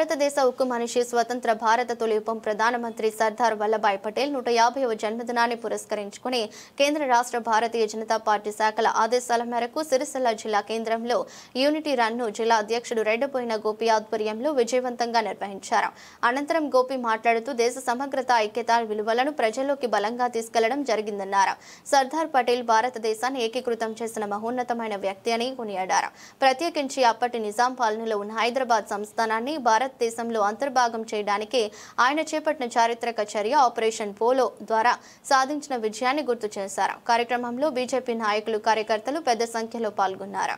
భారతదేశ ఉక్కు మనిషి స్వతంత్ర భారత తొలి ఉప ప్రధానమంత్రి సర్దార్ వల్లభాయ్ పటేల్ 150వ జన్మదినాన్ని పురస్కరించుకుని కేంద్ర రాష్ట్ర భారతీయ జనతా పార్టీ శాఖల ఆదేశాల మేరకు సిరిసిల్ల జిల్లా కేంద్రంలో యూనిటీ రన్ను జిల్లా అధ్యక్షుడు రెడ్డబోయిన గోపి ఆధ్వర్యంలో విజయవంతంగా నిర్వహించారు. అనంతరం గోపి మాట్లాడుతూ దేశ సమగ్రత ఐక్యత విలువలను ప్రజల్లోకి బలంగా తీసుకెళ్లడం జరిగిందన్నారు. సర్దార్ పటేల్ భారతదేశాన్ని ఏకీకృతం చేసిన మహోన్నతమైన వ్యక్తి అని కొనియాడారు. ప్రత్యేకించి అప్పటి నిజాం పాలనలో ఉన్న హైదరాబాద్ సంస్థానాన్ని భారతదేశంలో అంతర్భాగం చేయడానికి ఆయన చేపట్టిన చారిత్రక చర్య ఆపరేషన్ పోలో ద్వారా సాధించిన విజయాన్ని గుర్తు చేశారు. కార్యక్రమంలో బీజేపీ నాయకులు కార్యకర్తలు పెద్ద సంఖ్యలో పాల్గొన్నారు.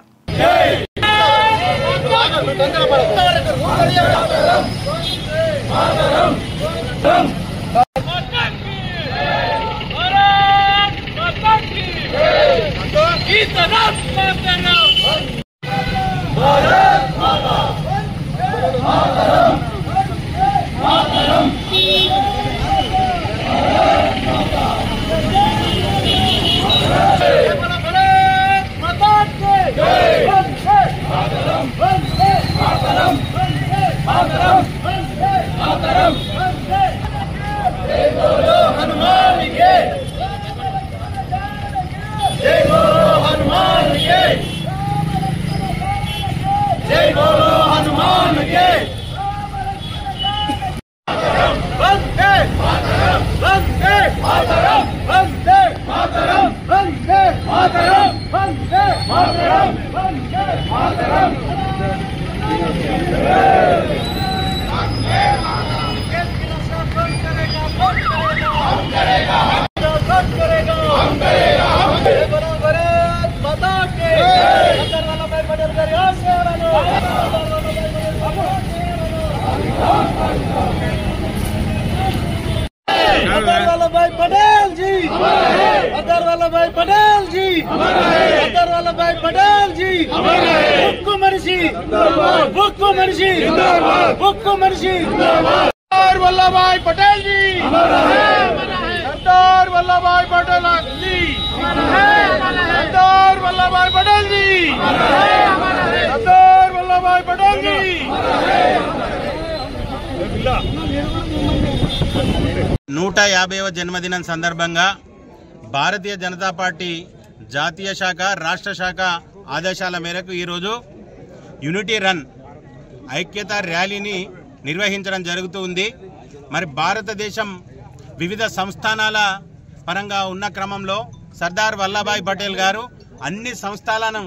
वल्लभभाई पटेल जी, सरदार वल्लभभाई पटेल जी, सरदार वल्लभभाई पटेल जी, उक्कु मनिषि, उक्कु मनिषि, उक्कु मनिषि, सरदार वल्लभभाई पटेल जी, सरदार वल्लभभाई पटेल जी, सरदार वल्लभभाई पटेल जी, सरदार वल्लभभाई पटेल जी. 150వ జన్మదినం సందర్భంగా భారతీయ జనతా పార్టీ జాతీయ శాఖ రాష్ట్ర శాఖ ఆదేశాల మేరకు ఈరోజు యూనిటీ రన్ ఐక్యత ర్యాలీని నిర్వహించడం జరుగుతుంది. మరి భారతదేశం వివిధ సంస్థానాల పరంగా ఉన్న క్రమంలో సర్దార్ వల్లభాయ్ పటేల్ గారు అన్ని సంస్థానాలను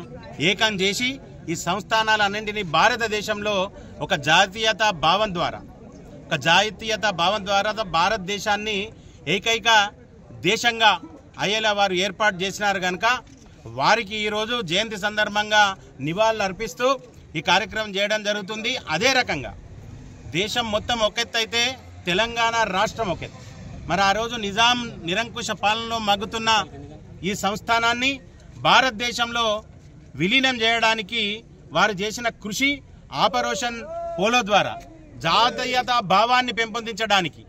ఏకం చేసి ఈ సంస్థానాలన్నింటినీ భారతదేశంలో ఒక జాతీయతా భావం ద్వారా భారతదేశాన్ని ఏకైక దేశంగా అయ్యేలా వారు ఏర్పాటు చేసినారు కనుక వారికి ఈరోజు జయంతి సందర్భంగా నివాళులు అర్పిస్తూ ఈ కార్యక్రమం చేయడం జరుగుతుంది. అదే రకంగా దేశం మొత్తం ఒకెత్తైతే తెలంగాణ రాష్ట్రం ఒకెత్తు. మరి ఆ రోజు నిజాం నిరంకుశ పాలనలో మగ్గుతున్న ఈ సంస్థానాన్ని భారతదేశంలో విలీనం చేయడానికి వారు చేసిన కృషి ఆపరేషన్ పోలో ద్వారా జాతీయతా భావాన్ని పెంపొందించడానికి,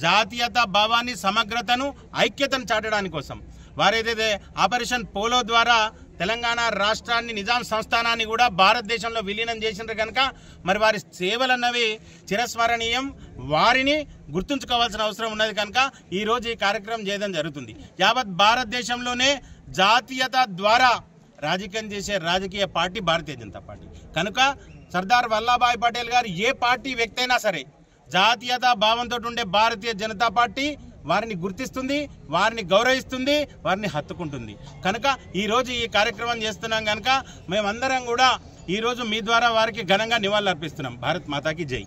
జాతీయతా భావాన్ని సమగ్రతను ఐక్యతను చాటడానికి కోసం వారైతే ఆపరేషన్ పోలో ద్వారా తెలంగాణ రాష్ట్రాన్ని నిజాం సంస్థానాన్ని కూడా భారతదేశంలో విలీనం చేసినారు కనుక మరి వారి సేవలన్నవి చిరస్మరణీయం. వారిని గుర్తుంచుకోవాల్సిన అవసరం ఉన్నది కనుక ఈరోజు ఈ కార్యక్రమం చేయడం జరుగుతుంది. యావత్ భారతదేశంలోనే జాతీయత ద్వారా రాజకీయం చేసే రాజకీయ పార్టీ భారతీయ జనతా పార్టీ కనుక సర్దార్ వల్లభాయ్ పటేల్ గారు ఏ పార్టీ వ్యక్తి అయినా సరే జాతీయతా భావంతో ఉండే భారతీయ జనతా పార్టీ వారిని గుర్తిస్తుంది, వారిని గౌరవిస్తుంది, వారిని హత్తుకుంటుంది. కనుక ఈరోజు ఈ కార్యక్రమం చేస్తున్నాం కనుక మేమందరం కూడా ఈరోజు మీ ద్వారా వారికి ఘనంగా నివాళులు అర్పిస్తున్నాం. భారత్ మాతాకి జై.